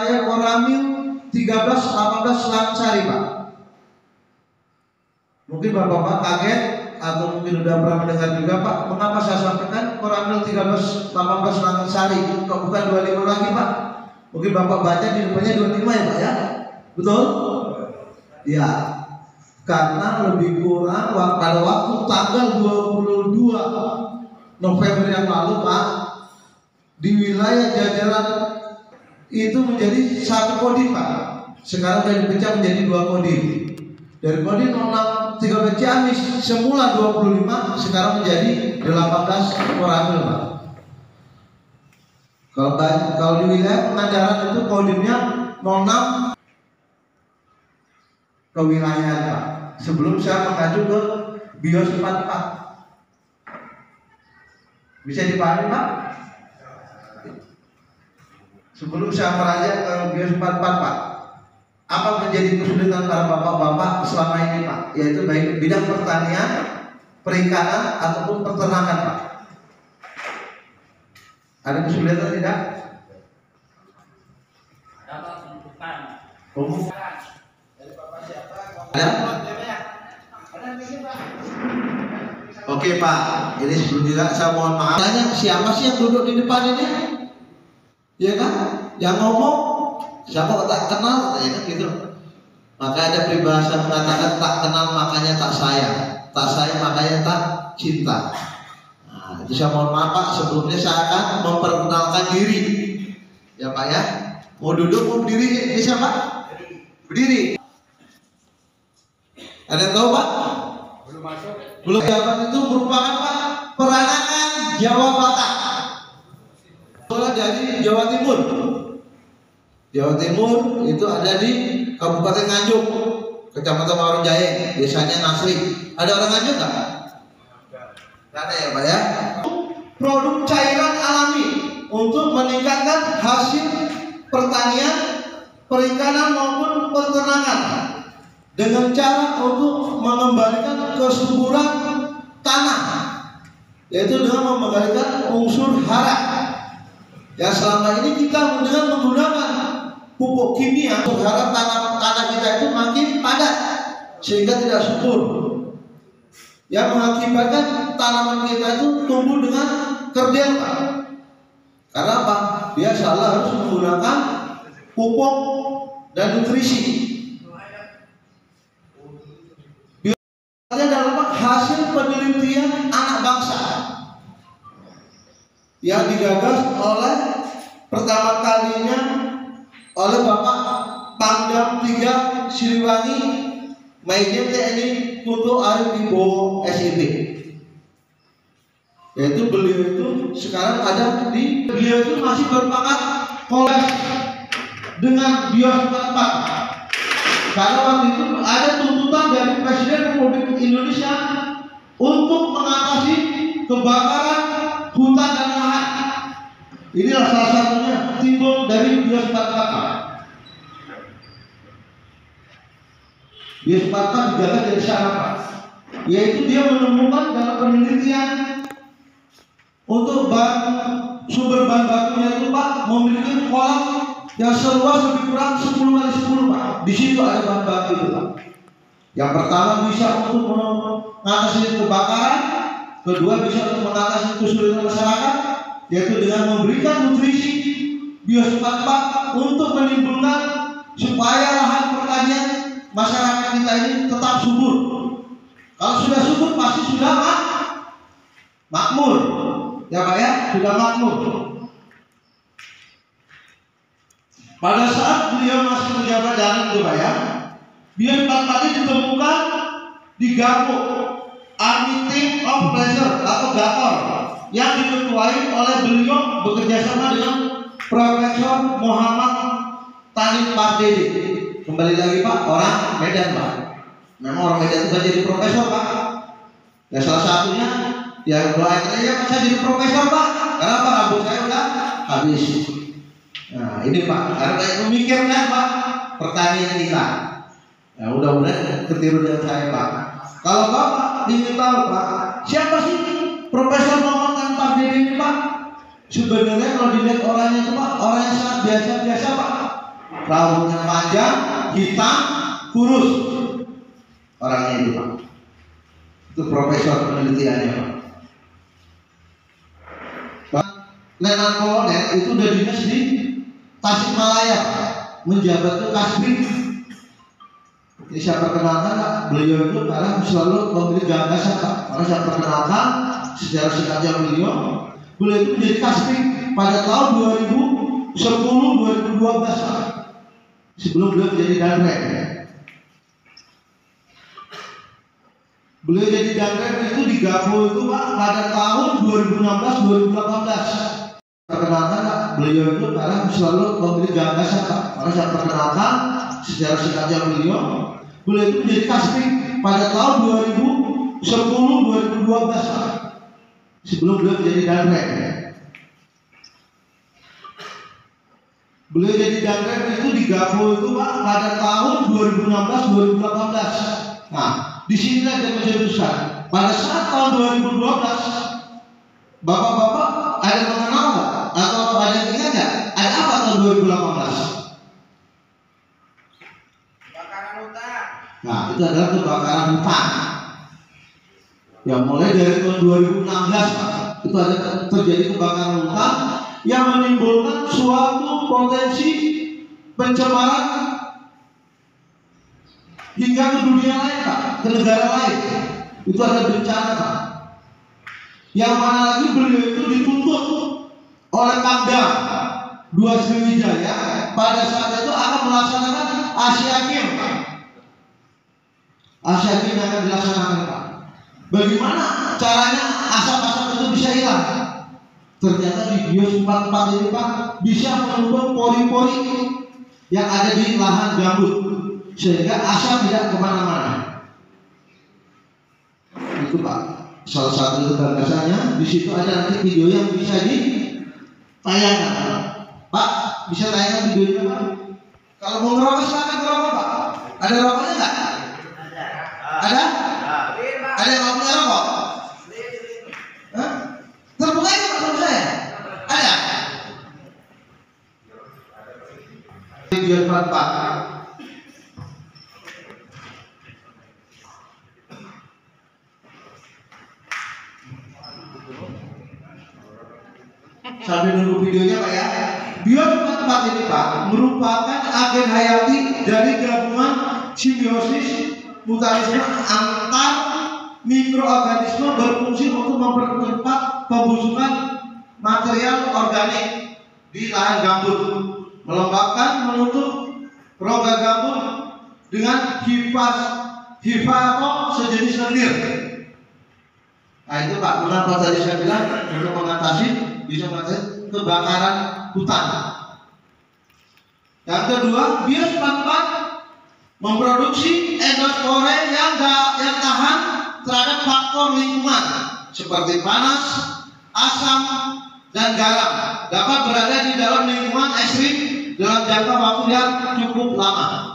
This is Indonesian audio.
Saya Koramil 13-18 Sari Pak. Mungkin Bapak-Bapak kaget atau mungkin sudah pernah mendengar juga Pak. Mengapa saya sampaikan Koramil 13-18 Sari kok bukan 25 lagi Pak? Mungkin Bapak baca di depannya 25 ya Pak ya. Betul? Ya. Karena lebih kurang pada waktu tanggal 22 November yang lalu Pak, di wilayah jajaran itu menjadi satu kodim Pak. Sekarang sudah dipecah menjadi 2 kodim. Dari kodim 0613 Ciamis semula 25, sekarang menjadi 18 Koramil Pak. Kalau di wilayah Pangandaran itu kodimnya 06 ke wilayah Pak. Sebelum saya mengacu ke BIOS 44. Bisa dipahami Pak? Sebelum saya meranjak ke BIOS 44 Pak, apa menjadi kesulitan para bapak-bapak selama ini Pak? Yaitu baik bidang pertanian, perikanan ataupun peternakan Pak. Ada kesulitan tidak? Ada tuntutan. Dari Bapak siapa? Ada? Oke Pak, ini sebelum juga saya mohon maaf. Tanya siapa sih yang duduk di depan ini? Ya kan? Yang ngomong siapa tak kenal, ya kan gitu. Maka ada peribahasa mengatakan tak kenal makanya tak sayang, tak sayang makanya tak cinta. Nah, itu saya mohon maaf Pak. Sebelumnya saya akan memperkenalkan diri. Ya Pak ya. Mau duduk mau berdiri bisa Pak? Berdiri. Ada yang tahu Pak? Belum masuk. Belum. Jawaban itu merupakan Pak peranangan Jawa Batak. Dari Jawa Timur. Jawa Timur itu ada di Kabupaten Nganjuk, Kecamatan Warunjaya, desanya Nasri. Ada orang Nganjuk nggak? Nggak ada ya Pak ya. Produk cairan alami untuk meningkatkan hasil pertanian, perikanan maupun peternakan dengan cara untuk mengembalikan kesuburan tanah, yaitu dengan mengembalikan unsur hara. Ya selama ini kita dengan menggunakan pupuk kimia, berharap tanah kita itu makin padat sehingga tidak subur, yang mengakibatkan tanaman kita itu tumbuh dengan kerdil Pak. Karena apa? Dia salah harus menggunakan pupuk dan nutrisi. Biasanya dalam hasil penelitian anak bangsa yang digagas oleh pertama kalinya oleh Bapak Pangdam 3 Siliwangi Majen TNI Kunto Arif Wibowo SIP. Yaitu beliau itu sekarang ada di, beliau itu masih berpangkat kolej dengan BIOS 44. Karena waktu itu ada tuntutan dari Presiden Republik Indonesia untuk mengatasi kebakaran hutan dan lahan. Inilah salah satunya timbul dari BIOS 44. BIOS 44 digagas dari sana Pak, yaitu dia menemukan dalam penelitian untuk sumber bahan bakunya itu Pak memiliki kolam yang seluas lebih kurang 10 kali 10 Pak. Di situ ada bahan baku itu Pak. Yang pertama bisa untuk mengatasi kebakaran, kedua bisa untuk mengatasi kesulitan masyarakat, yaitu dengan memberikan nutrisi BIOS 44 untuk menimbulkan supaya lahan pertanian masyarakat kita ini tetap subur. Kalau sudah subur pasti sudah makmur, ya Pak ya, sudah makmur. Pada saat beliau masih menjabat dalam itu Pak ya, BIOS 44 ini ditemukan di Gapuk Army Team of Pleasure atau GATOR yang diketuai oleh beliau bekerjasama dengan Profesor Muhammad Tani Pardede. Kembali lagi Pak, orang Medan Pak. Memang orang Medan itu jadi profesor Pak. Ya salah satunya ya doain aja saya jadi profesor Pak. Karena Pak rambut saya udah habis. Nah ini Pak, karena kayak memikirkan Pak pertanian kita. Ya mudah-mudahan ketiru dengan saya Pak. Kalau Bapak ingin tahu Pak, siapa sih Profesor Muhammad Tani Pardede ini Pak? Sebenarnya kalau dilihat orangnya itu Pak, orang yang sangat biasa-biasa Pak. rambutnya panjang, hitam, kurus. Orangnya itu Pak. Itu profesor penelitiannya Pak. Letnan Kolonel itu udah dinas di Tasikmalaya Pak. Menjabat itu Kasbin. Ini saya perkenalkan Pak, beliau itu karena selalu memiliki gagasan Pak. Karena saya perkenalkan secara singkatnya beliau itu menjadi Kasbin pada tahun 2010-2012 Pak. Sebelum beliau menjadi Danrem. Beliau jadi Danrem itu digabung itu Pak pada tahun 2016-2018. Perkenalkan Pak, beliau itu karena selalu memiliki gagasan Pak. Karena saya perkenalkan secara singkatnya beliau itu menjadi Kasbin pada tahun 2010-2012 Pak. Sebelum beliau menjadi Danrem. Beliau jadi Danrem itu digabung itu Pak pada tahun 2016-2018. Nah, di sini dia menjelaskan pada saat tahun 2012 Bapak-bapak ada yang mengenal nggak? Atau ada yang ingat nggak? Ada apa tahun 2018? Kebakaran hutan. Nah, itu adalah kebakaran hutan. Yang mulai dari tahun 2016 Pak, itu ada terjadi kebakaran hutan yang menimbulkan suatu potensi pencemaran hingga ke dunia lain Pak, ke negara lain. Itu ada bencana Pak. Yang mana lagi beliau itu dituntut oleh Pangdam 2 Sriwijaya pada saat itu akan melaksanakan Asia Games Pak. Asia Games akan dilaksanakan Pak. Bagaimana caranya asap-asap itu bisa hilang? Ternyata di tempat ini Pak bisa menutup pori-pori yang ada di lahan gambut sehingga asap tidak kemana-mana. Itu Pak salah satu gagasannya. Di situ ada nanti video yang bisa ditayangkan. Pak bisa tayangkan videonya Pak. Kalau mau ngerokok silakan ngerokok Pak. Ada rokoknya nggak? Ada? Ada yang mau punya rokok? Hah? Terbuka itu Pak sama saya. Ada? Biar Pak. Sambil nunggu videonya Pak ya. Biotempat ini Pak merupakan agen hayati dari gabungan simbiosis mutualisme antar mikroorganisme berfungsi untuk mempercepat pembusukan material organik di lahan gambut, melembabkan, menutup rongga gambut dengan hifa atau sejenis lendir. Nah itu Pak, mengapa tadi saya bilang untuk mengatasi bisa mengatasi kebakaran hutan. Yang kedua, biotempat memproduksi endospore yang tahan terhadap faktor lingkungan seperti panas, asam, dan garam, dapat berada di dalam lingkungan ekstrim dalam jangka waktu yang cukup lama.